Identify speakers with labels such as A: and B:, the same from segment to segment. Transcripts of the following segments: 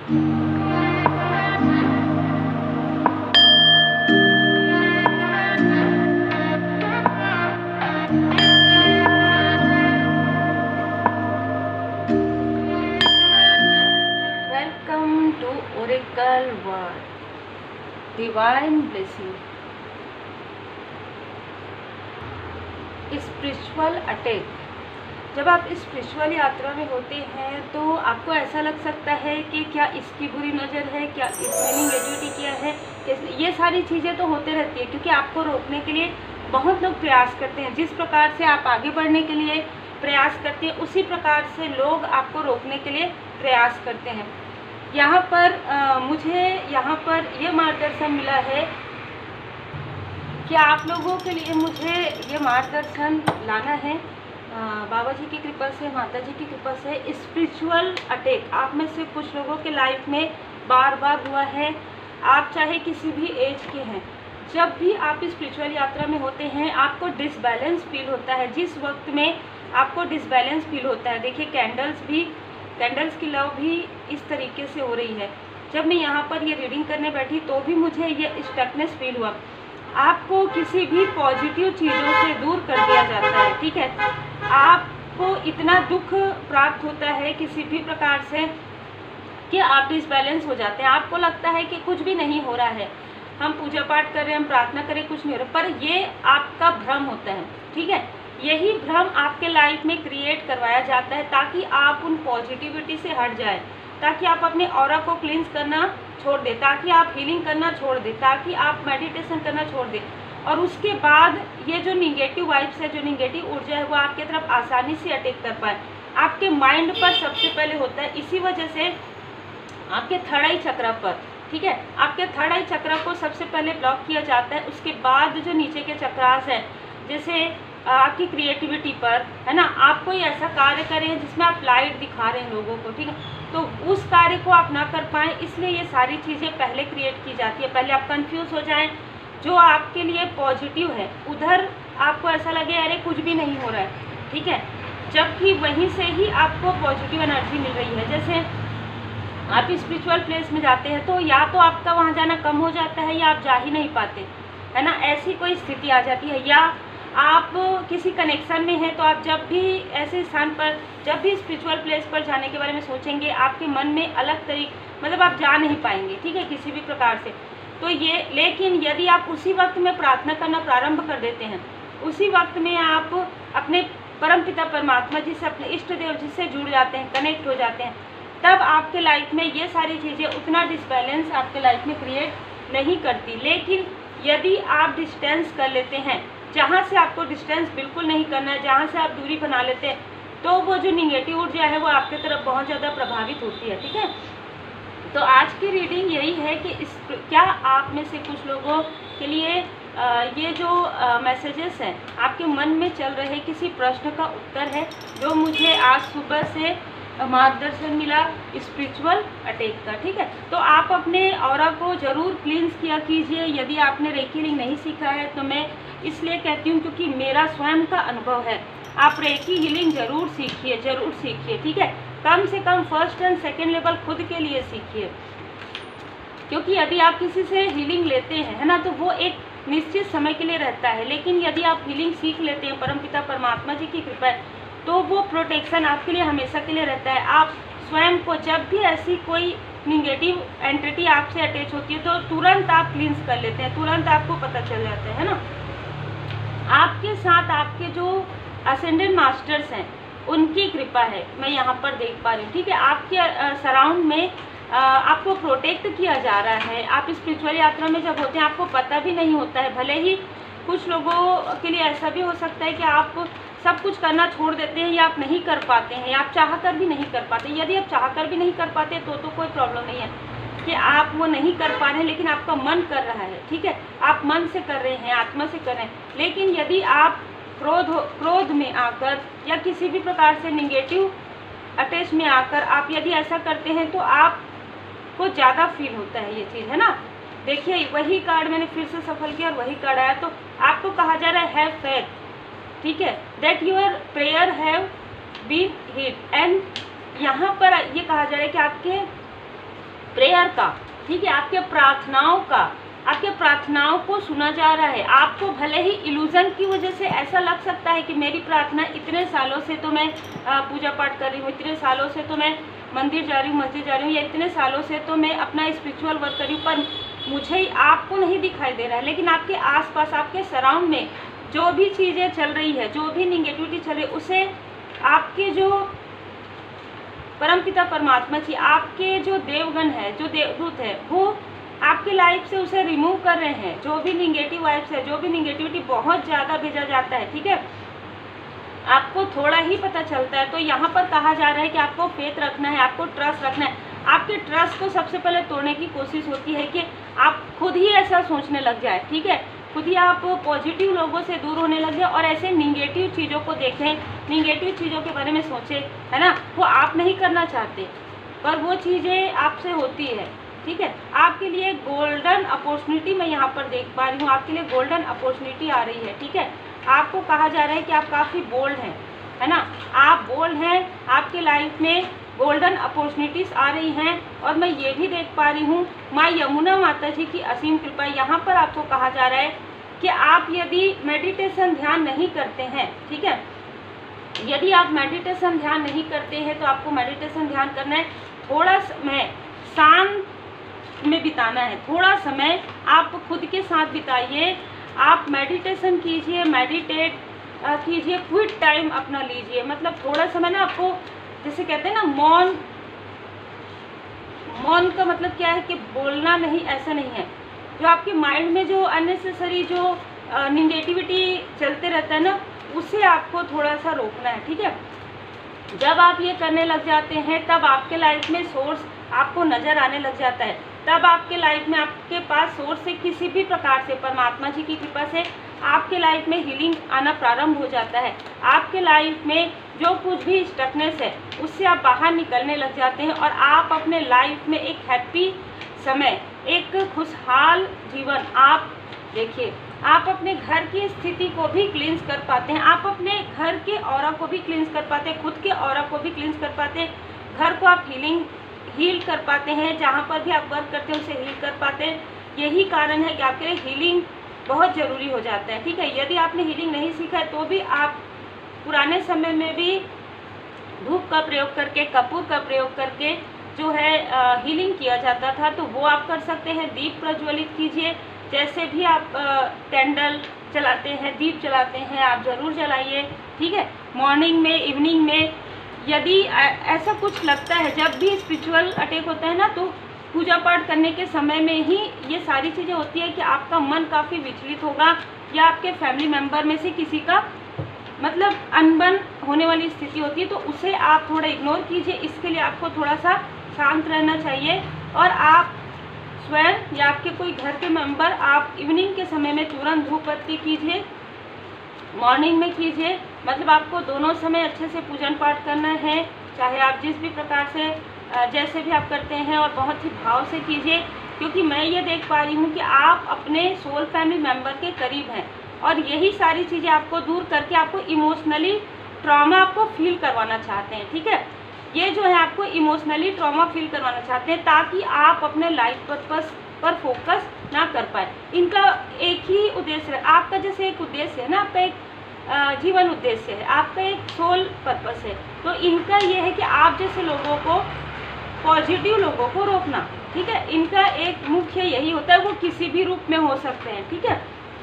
A: Welcome to Oracle World. Divine Blessing. Spiritual attack. जब आप spiritual यात्रा में होते हैं तो आपको ऐसा लग सकता है कि क्या इसकी बुरी नज़र है, क्या इसने निगेटिविटी किया है। ये सारी चीज़ें तो होते रहती है, क्योंकि आपको रोकने के लिए बहुत लोग प्रयास करते हैं। जिस प्रकार से आप आगे बढ़ने के लिए प्रयास करते हैं, उसी प्रकार से लोग आपको रोकने के लिए प्रयास करते हैं। यहाँ पर मुझे यहाँ पर ये मार्गदर्शन मिला है कि आप लोगों के लिए मुझे ये मार्गदर्शन लाना है। बाबा जी की कृपा से, माता जी की कृपा से स्पिरिचुअल अटैक आप में से कुछ लोगों के लाइफ में बार बार हुआ है। आप चाहे किसी भी एज के हैं, जब भी आप स्पिरिचुअल यात्रा में होते हैं आपको डिसबैलेंस फील होता है। जिस वक्त में आपको डिसबैलेंस फील होता है, देखिए कैंडल्स की लव भी इस तरीके से हो रही है। जब मैं यहाँ पर ये रीडिंग करने बैठी तो भी मुझे ये स्टकनेस फील हुआ। आपको किसी भी पॉजिटिव चीज़ों से दूर कर दिया जाता है, ठीक है। आपको इतना दुख प्राप्त होता है किसी भी प्रकार से कि आप डिसबैलेंस हो जाते हैं। आपको लगता है कि कुछ भी नहीं हो रहा है, हम पूजा पाठ कर रहे हैं, हम प्रार्थना करें, कुछ नहीं हो रहा, पर ये आपका भ्रम होता है, ठीक है। यही भ्रम आपके लाइफ में क्रिएट करवाया जाता है ताकि आप उन पॉजिटिविटी से हट जाए, ताकि आप अपने ऑरा को क्लींस करना छोड़ दें, ताकि आप हीलिंग करना छोड़ दें, ताकि आप मेडिटेशन करना छोड़ दें। और उसके बाद ये जो निगेटिव वाइब्स है, जो निगेटिव ऊर्जा है, वो आपके तरफ आसानी से अटैक कर पाए। आपके माइंड पर सबसे पहले होता है, इसी वजह से आपके थर्ड आई चक्र पर, ठीक है, आपके थर्ड आई चक्र को सबसे पहले ब्लॉक किया जाता है। उसके बाद जो नीचे के चक्रास हैं, जैसे आपकी क्रिएटिविटी पर, है ना, आप कोई ऐसा कार्य करें जिसमें आप लाइट दिखा रहे हैं लोगों को, ठीक है, तो उस कार्य को आप ना कर पाएँ, इसलिए ये सारी चीज़ें पहले क्रिएट की जाती है। पहले आप कंफ्यूज हो जाएं, जो आपके लिए पॉजिटिव है उधर आपको ऐसा लगे अरे कुछ भी नहीं हो रहा है, ठीक है, जबकि वहीं से ही आपको पॉजिटिव एनर्जी मिल रही है। जैसे आप स्पिरिचुअल प्लेस में जाते हैं तो या तो आपका वहाँ जाना कम हो जाता है या आप जा ही नहीं पाते, है ना, ऐसी कोई स्थिति आ जाती है। या आप किसी कनेक्शन में हैं तो आप जब भी ऐसे स्थान पर, जब भी स्पिरिचुअल प्लेस पर जाने के बारे में सोचेंगे, आपके मन में अलग मतलब आप जा नहीं पाएंगे, ठीक है, किसी भी प्रकार से। तो ये, लेकिन यदि आप उसी वक्त में प्रार्थना करना प्रारंभ कर देते हैं, उसी वक्त में आप अपने परमपिता परमात्मा जी से, अपने इष्ट देव जी से जुड़ जाते हैं, कनेक्ट हो जाते हैं, तब आपके लाइफ में ये सारी चीज़ें उतना डिसबैलेंस आपके लाइफ में क्रिएट नहीं करती। लेकिन यदि आप डिस्टेंस कर लेते हैं, जहाँ से आपको डिस्टेंस बिल्कुल नहीं करना है, जहाँ से आप दूरी बना लेते हैं, तो वो जो निगेटिव ऊर्जा है वो आपके तरफ बहुत ज़्यादा प्रभावित होती है, ठीक है। तो आज की रीडिंग यही है कि क्या आप में से कुछ लोगों के लिए ये जो मैसेजेस हैं आपके मन में चल रहे किसी प्रश्न का उत्तर है, जो मुझे आज सुबह से मार्गदर्शन मिला स्पिरिचुअल अटैक का, ठीक है। तो आप अपने ऑरा को ज़रूर क्लींस किया कीजिए। यदि आपने रेकी हीलिंग नहीं सीखा है तो मैं इसलिए कहती हूँ क्योंकि मेरा स्वयं का अनुभव है। आप रेकी हीलिंग ज़रूर सीखिए, ठीक है। कम से come first and second level खुद के लिए सीखिए, क्योंकि यदि आप किसी से हीलिंग लेते हैं, है ना, तो वो एक निश्चित समय के लिए रहता है। लेकिन यदि आप हीलिंग सीख लेते हैं परमपिता परमात्मा जी की कृपा है, तो वो प्रोटेक्शन आपके लिए हमेशा के लिए रहता है। आप स्वयं को जब भी ऐसी कोई निगेटिव एंटिटी आपसे अटैच होती है तो तुरंत आप क्लींस कर लेते हैं, तुरंत आपको पता चल जाता है ना। आपके साथ आपके जो असेंडेंट मास्टर्स हैं उनकी कृपा है, मैं यहाँ पर देख पा रही हूँ, ठीक है। आपके सराउंड में आपको प्रोटेक्ट किया जा रहा है। आप स्पिरिचुअल यात्रा में जब होते हैं आपको पता भी नहीं होता है। भले ही कुछ लोगों के लिए ऐसा भी हो सकता है कि आप सब कुछ करना छोड़ देते हैं, या आप नहीं कर पाते हैं, या आप चाह कर भी नहीं कर पाते। यदि आप चाह कर भी नहीं कर पाते तो कोई प्रॉब्लम नहीं है कि आप वो नहीं कर पा रहे हैं, लेकिन आपका मन कर रहा है, ठीक है, आप मन से कर रहे हैं, आत्मा से कर रहे हैं। लेकिन यदि आप क्रोध में आकर या किसी भी प्रकार से निगेटिव अटैच में आकर आप यदि ऐसा करते हैं तो आपको ज़्यादा फील होता है ये चीज़, है ना। देखिए वही कार्ड मैंने फिर से सफल किया और वही कार्ड आया। तो आपको कहा जा रहा है हैव फेथ, ठीक है, that your prayer have been hit. And यहाँ पर ये कहा जा रहा है कि आपके प्रेयर का, ठीक है, आपके प्रार्थनाओं का, आपके प्रार्थनाओं को सुना जा रहा है। आपको भले ही इल्यूजन की वजह से ऐसा लग सकता है कि मेरी प्रार्थना इतने सालों से तो मैं पूजा पाठ कर रही हूँ, इतने सालों से तो मैं मंदिर जा रही हूँ, मस्जिद जा रही हूँ, या इतने सालों से तो मैं अपना स्पिरिचुअल वर्क कर रही हूँ, पर मुझे आपको नहीं दिखाई दे रहा है। लेकिन आपके आसपास, आपके सराउंड में जो भी चीज़ें चल रही है, जो भी निगेटिविटी चल रही है, उसे आपके जो परमपिता परमात्मा जी, आपके जो देवगण है, जो देवदूत है, वो आपके लाइफ से उसे रिमूव कर रहे हैं। जो भी निगेटिव वाइब्स है, जो भी निगेटिविटी बहुत ज़्यादा भेजा जाता है, ठीक है, आपको थोड़ा ही पता चलता है। तो यहाँ पर कहा जा रहा है कि आपको फेथ रखना है, आपको ट्रस्ट रखना है। आपके ट्रस्ट को सबसे पहले तोड़ने की कोशिश होती है कि आप खुद ही ऐसा सोचने लग जाए, ठीक है, खुद ही आप पॉजिटिव लोगों से दूर होने लग जाए और ऐसे निगेटिव चीज़ों को देखें, निगेटिव चीज़ों के बारे में सोचें, है ना। वो आप नहीं करना चाहते, पर वो चीज़ें आपसे होती है, ठीक है। आपके लिए गोल्डन अपॉर्चुनिटी मैं यहाँ पर देख पा रही हूँ, आपके लिए गोल्डन अपॉर्चुनिटी आ रही है, ठीक है। आपको कहा जा रहा है कि आप काफ़ी बोल्ड हैं, है ना, आप बोल्ड हैं, आपके लाइफ में गोल्डन अपॉर्चुनिटीज़ आ रही हैं। और मैं ये भी देख पा रही हूँ माँ यमुना माता जी की असीम कृपा। यहाँ पर आपको कहा जा रहा है कि आप यदि मेडिटेशन ध्यान नहीं करते हैं, ठीक है, यदि आप मेडिटेशन ध्यान नहीं करते हैं तो आपको मेडिटेशन ध्यान करना है, थोड़ा समय शांत में बिताना है, थोड़ा समय आप खुद के साथ बिताइए, आप मेडिटेशन कीजिए, मेडिटेट कीजिए, क्विट टाइम अपना लीजिए। मतलब थोड़ा समय ना आपको, जैसे कहते हैं ना, मौन का मतलब क्या है कि बोलना नहीं, ऐसा नहीं है। जो आपके माइंड में जो अननेसेसरी जो निगेटिविटी चलते रहता है ना, उसे आपको थोड़ा सा रोकना है, ठीक है। जब आप ये करने लग जाते हैं तब आपके लाइफ में सोर्स आपको नज़र आने लग जाता है। तब आपके लाइफ में, आपके पास सोर्स से किसी भी प्रकार से, परमात्मा जी की कृपा से आपके लाइफ में हीलिंग आना प्रारंभ हो जाता है। आपके लाइफ में जो कुछ भी स्टकनेस है उससे आप बाहर निकलने लग जाते हैं और आप अपने लाइफ में एक हैप्पी समय, एक खुशहाल जीवन, आप देखिए, आप अपने घर की स्थिति को भी क्लींस कर पाते हैं, आप अपने घर के ऑरा को भी क्लींस कर पाते हैं, खुद के ऑरा को भी क्लींस कर पाते हैं, घर को आप हील कर पाते हैं, जहाँ पर भी आप वर्क करते हैं उसे हील कर पाते हैं। यही कारण है कि आपके लिए हीलिंग बहुत ज़रूरी हो जाता है, ठीक है। यदि आपने हीलिंग नहीं सीखा है तो भी आप पुराने समय में भी धूप का प्रयोग करके, कपूर का प्रयोग करके जो है हीलिंग किया जाता था, तो वो आप कर सकते हैं। दीप प्रज्वलित कीजिए, जैसे भी आप कैंडल जलाते हैं, दीप जलाते हैं, आप ज़रूर जलाइए, ठीक है। मॉर्निंग में, इवनिंग में, यदि ऐसा कुछ लगता है, जब भी स्पिरिचुअल अटैक होता है ना, तो पूजा पाठ करने के समय में ही ये सारी चीज़ें होती है कि आपका मन काफ़ी विचलित होगा, या आपके फैमिली मेम्बर में से किसी का मतलब अनबन होने वाली स्थिति होती है, तो उसे आप थोड़ा इग्नोर कीजिए। इसके लिए आपको थोड़ा सा शांत रहना चाहिए, और आप स्वयं या आपके कोई घर के मेंबर, आप इवनिंग के समय में तुरंत धूप बत्ती कीजिए, मॉर्निंग में कीजिए। मतलब आपको दोनों समय अच्छे से पूजन पाठ करना है, चाहे आप जिस भी प्रकार से जैसे भी आप करते हैं, और बहुत ही भाव से कीजिए, क्योंकि मैं ये देख पा रही हूँ कि आप अपने सोल फैमिली मेम्बर के करीब हैं, और यही सारी चीज़ें आपको दूर करके आपको इमोशनली ट्रॉमा आपको फील करवाना चाहते हैं, ठीक है। ये जो है आपको इमोशनली ट्रॉमा फील करवाना चाहते हैं, ताकि आप अपने लाइफ पर्पस पर फोकस ना कर पाए। इनका एक ही उद्देश्य है, आपका जैसे एक उद्देश्य है ना, आपका एक जीवन उद्देश्य है, आपका एक सोल पर्पस है, तो इनका ये है कि आप जैसे लोगों को, पॉजिटिव लोगों को रोकना, ठीक है। इनका एक मुख्य यही होता है। वो किसी भी रूप में हो सकते हैं, ठीक है,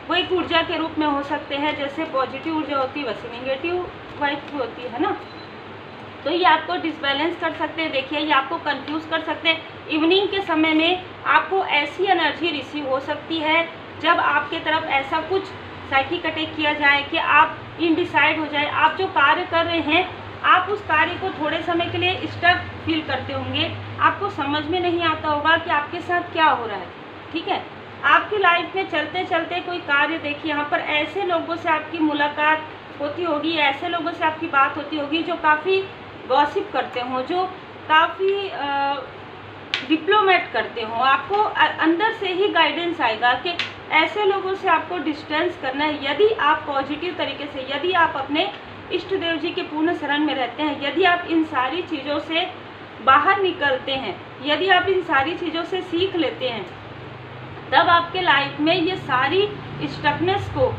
A: वो एक ऊर्जा के रूप में हो सकते हैं, जैसे पॉजिटिव ऊर्जा होती है वैसे निगेटिव वाइब होती है ना, तो ये आपको डिसबैलेंस कर सकते हैं। देखिए, ये आपको कंफ्यूज कर सकते हैं। इवनिंग के समय में आपको ऐसी एनर्जी रिसीव हो सकती है जब आपके तरफ ऐसा कुछ साइकिक अटैक किया जाए कि आप इनडिसाइड हो जाए, आप जो कार्य कर रहे हैं, आप उस कार्य को थोड़े समय के लिए स्टक फील करते होंगे, आपको समझ में नहीं आता होगा कि आपके साथ क्या हो रहा है, ठीक है। आपकी लाइफ में चलते चलते कोई कार्य, देखिए यहाँ पर ऐसे लोगों से आपकी मुलाकात होती होगी, ऐसे लोगों से आपकी बात होती होगी जो काफ़ी गॉसिप करते हों, जो काफ़ी डिप्लोमेट करते हों। आपको अंदर से ही गाइडेंस आएगा कि ऐसे लोगों से आपको डिस्टेंस करना है। यदि आप पॉजिटिव तरीके से, यदि आप अपने इष्ट देव जी के पूर्ण शरण में रहते हैं, यदि आप इन सारी चीज़ों से बाहर निकलते हैं, यदि आप इन सारी चीज़ों से सीख लेते हैं, तब आपके लाइफ में ये सारी स्टकनेस को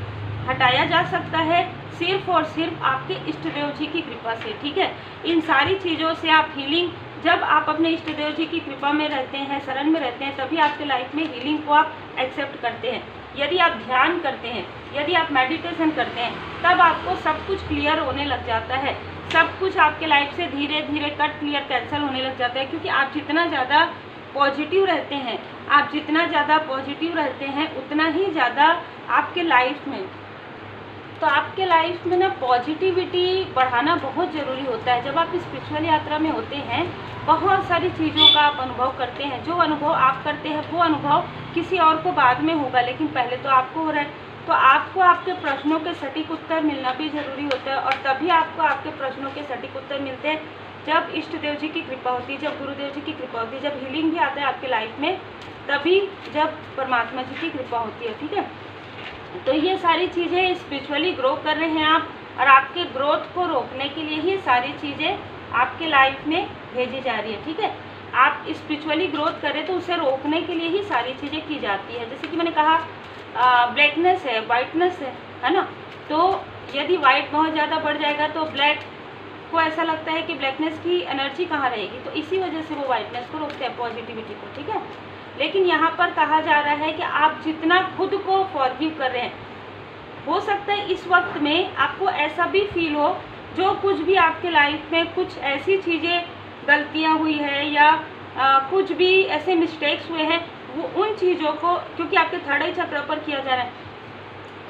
A: हटाया जा सकता है, सिर्फ और सिर्फ आपके इष्ट देव जी की कृपा से। ठीक है, इन सारी चीज़ों से आप हीलिंग, जब आप अपने इष्ट देव जी की कृपा में रहते हैं, शरण में रहते हैं, तभी आपके लाइफ में हीलिंग को आप एक्सेप्ट करते हैं। यदि आप ध्यान करते हैं, यदि आप मेडिटेशन करते हैं, तब आपको सब कुछ क्लियर होने लग जाता है, सब कुछ आपके लाइफ से धीरे धीरे कट क्लियर कैंसिल होने लग जाता है। क्योंकि आप जितना ज़्यादा पॉजिटिव रहते हैं, आप जितना ज़्यादा पॉजिटिव रहते हैं, उतना ही ज़्यादा आपके लाइफ में, तो आपके लाइफ में ना पॉजिटिविटी बढ़ाना बहुत ज़रूरी होता है। जब आप स्पिरिचुअल यात्रा में होते हैं, बहुत सारी चीज़ों का आप अनुभव करते हैं। जो अनुभव आप करते हैं वो अनुभव किसी और को बाद में होगा, लेकिन पहले तो आपको हो रहा है। तो आपको आपके प्रश्नों के सटीक उत्तर मिलना भी ज़रूरी होता है, और तभी आपको आपके प्रश्नों के सटीक उत्तर मिलते हैं जब इष्ट देव जी की कृपा होती है, जब गुरुदेव जी की कृपा होती है, जब हीलिंग भी आता है आपके लाइफ में, तभी जब परमात्मा जी की कृपा होती है। ठीक है, तो ये सारी चीज़ें स्पिरिचुअली ग्रो कर रहे हैं आप, और आपके ग्रोथ को रोकने के लिए ही सारी चीज़ें आपके लाइफ में भेजी जा रही है। ठीक है, आप स्पिरिचुअली ग्रोथ करें तो उसे रोकने के लिए ही सारी चीज़ें की जाती है। जैसे कि मैंने कहा, ब्लैकनेस है, वाइटनेस है ना, तो यदि वाइट बहुत ज़्यादा बढ़ जाएगा तो ब्लैक को ऐसा लगता है कि ब्लैकनेस की एनर्जी कहाँ रहेगी, तो इसी वजह से वो वाइटनेस को रोकते हैं, पॉजिटिविटी को। ठीक है, लेकिन यहाँ पर कहा जा रहा है कि आप जितना खुद को फॉरगिव कर रहे हैं, हो सकता है इस वक्त में आपको ऐसा भी फील हो, जो कुछ भी आपके लाइफ में कुछ ऐसी चीज़ें गलतियाँ हुई है या कुछ भी ऐसे मिस्टेक्स हुए हैं, वो उन चीज़ों को, क्योंकि आपके थर्ड आई चक्र पर किया जा रहा है,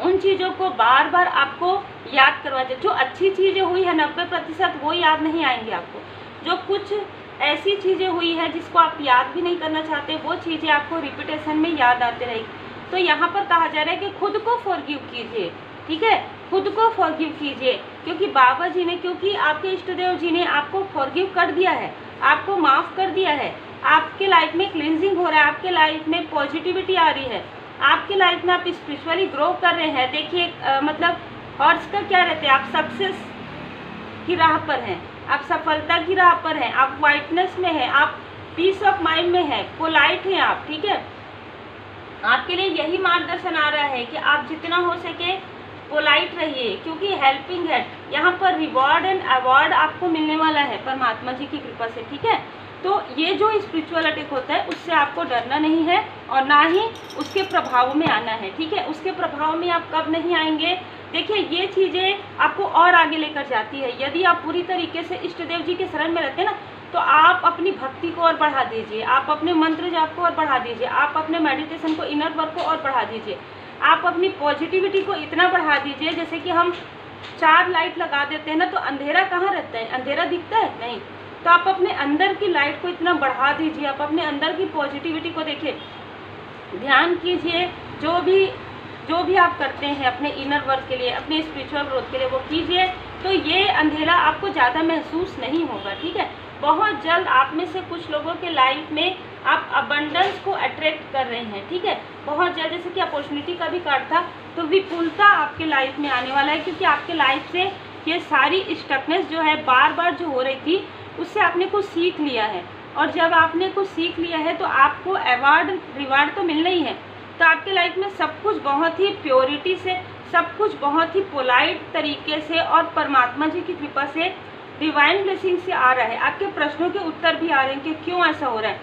A: उन चीज़ों को बार बार आपको याद करवा दे। जो अच्छी चीज़ें हुई है 90% वो याद नहीं आएंगी आपको, जो कुछ ऐसी चीज़ें हुई है जिसको आप याद भी नहीं करना चाहते, वो चीज़ें आपको रिपीटेशन में याद आते रहेगी। तो यहाँ पर कहा जा रहा है कि खुद को फॉरगिव कीजिए। ठीक है, खुद को फॉरगिव कीजिए, क्योंकि बाबा जी ने, क्योंकि आपके इष्ट देव जी ने आपको फॉरगिव कर दिया है, आपको माफ़ कर दिया है, आपके लाइफ में क्लींजिंग हो रहा है, आपके लाइफ में पॉजिटिविटी आ रही है, आपके लाइफ में आप स्पिरिचुअली ग्रो कर रहे हैं। देखिए मतलब हॉर्स का क्या रहता है, आप सक्सेस की राह पर हैं, आप सफलता की राह पर हैं, आप वाइटनेस में हैं, आप पीस ऑफ माइंड में हैं, पोलाइट हैं आप। ठीक है, आपके लिए यही मार्गदर्शन आ रहा है कि आप जितना हो सके पोलाइट रहिए, क्योंकि हेल्पिंग है, यहाँ पर रिवॉर्ड एंड अवार्ड आपको मिलने वाला है परमात्मा जी की कृपा से। ठीक है, तो ये जो स्पिरिचुअल अटैक होता है उससे आपको डरना नहीं है, और ना ही उसके प्रभाव में आना है। ठीक है, उसके प्रभाव में आप कब नहीं आएंगे, देखिए ये चीज़ें आपको और आगे लेकर जाती है। यदि आप पूरी तरीके से इष्ट देव जी के शरण में रहते हैं ना, तो आप अपनी भक्ति को और बढ़ा दीजिए, आप अपने मंत्र जाप को और बढ़ा दीजिए, आप अपने मेडिटेशन को, इनर वर्क को और बढ़ा दीजिए, आप अपनी पॉजिटिविटी को इतना बढ़ा दीजिए। जैसे कि हम 4 लाइट लगा देते हैं ना, तो अंधेरा कहाँ रहता है, अंधेरा दिखता है नहीं, तो आप अपने अंदर की लाइट को इतना बढ़ा दीजिए, आप अपने अंदर की पॉजिटिविटी को देखिए, ध्यान कीजिए, जो भी आप करते हैं अपने इनर वर्क के लिए, अपने स्पिरिचुअल ग्रोथ के लिए, वो कीजिए, तो ये अंधेरा आपको ज़्यादा महसूस नहीं होगा। ठीक है, बहुत जल्द आप में से कुछ लोगों के लाइफ में आप अबंडेंस को अट्रैक्ट कर रहे हैं। ठीक है, बहुत जल्द, जैसे कि अपॉर्चुनिटी का भी कार्ड था, तो विपुलता आपके लाइफ में आने वाला है, क्योंकि आपके लाइफ से ये सारी स्टकनेस जो है बार बार जो हो रही थी, उससे आपने कुछ सीख लिया है, और जब आपने कुछ सीख लिया है तो आपको अवार्ड रिवार्ड तो मिलना ही है। तो आपके लाइफ में सब कुछ बहुत ही प्योरिटी से, सब कुछ बहुत ही पोलाइट तरीके से और परमात्मा जी की कृपा से, डिवाइन ब्लेसिंग से आ रहा है। आपके प्रश्नों के उत्तर भी आ रहे हैं कि क्यों ऐसा हो रहा है।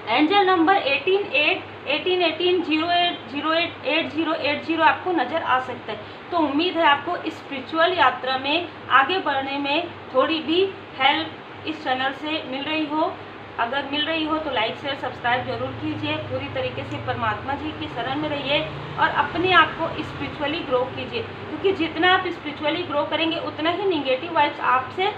A: एंजल नंबर 18808080 आपको नज़र आ सकता है। तो उम्मीद है आपको स्पिरिचुअल यात्रा में आगे बढ़ने में थोड़ी भी हेल्प इस चैनल से मिल रही हो। अगर मिल रही हो तो लाइक शेयर सब्सक्राइब जरूर कीजिए। पूरी तरीके से परमात्मा जी की शरण में रहिए और अपने आप को स्पिरिचुअली ग्रो कीजिए, क्योंकि जितना आप स्पिरिचुअली ग्रो करेंगे उतना ही निगेटिव वाइब्स आपसे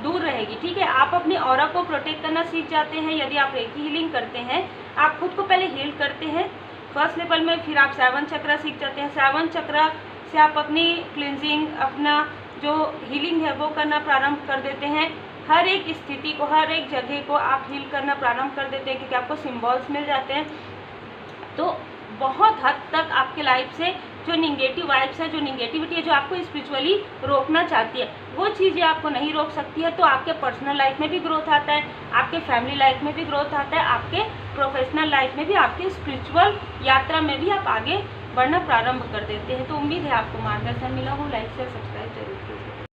A: दूर रहेगी। ठीक है, आप अपने ऑरा को प्रोटेक्ट करना सीख जाते हैं। यदि आप रेकी हीलिंग करते हैं, आप खुद को पहले हील करते हैं फर्स्ट लेवल में, फिर आप 7 चक्र सीख जाते हैं। 7 चक्र से आप अपनी क्लिनजिंग, अपना जो हीलिंग है वो करना प्रारंभ कर देते हैं। हर एक स्थिति को, हर एक जगह को आप हील करना प्रारंभ कर देते हैं, क्योंकि आपको सिम्बॉल्स मिल जाते हैं। तो बहुत हद तक आपके लाइफ से जो निगेटिव वाइब्स है, जो निगेटिविटी है, जो आपको स्पिरिचुअली रोकना चाहती है, वो चीज़ें आपको नहीं रोक सकती है। तो आपके पर्सनल लाइफ में भी ग्रोथ आता है, आपके फैमिली लाइफ में भी ग्रोथ आता है, आपके प्रोफेशनल लाइफ में भी, आपके स्पिरिचुअल यात्रा में भी आप आगे बढ़ना प्रारंभ कर देते हैं। तो उम्मीद है आपको मार्गदर्शन मिला हो। लाइक शेयर सब्सक्राइब जरूर कीजिए।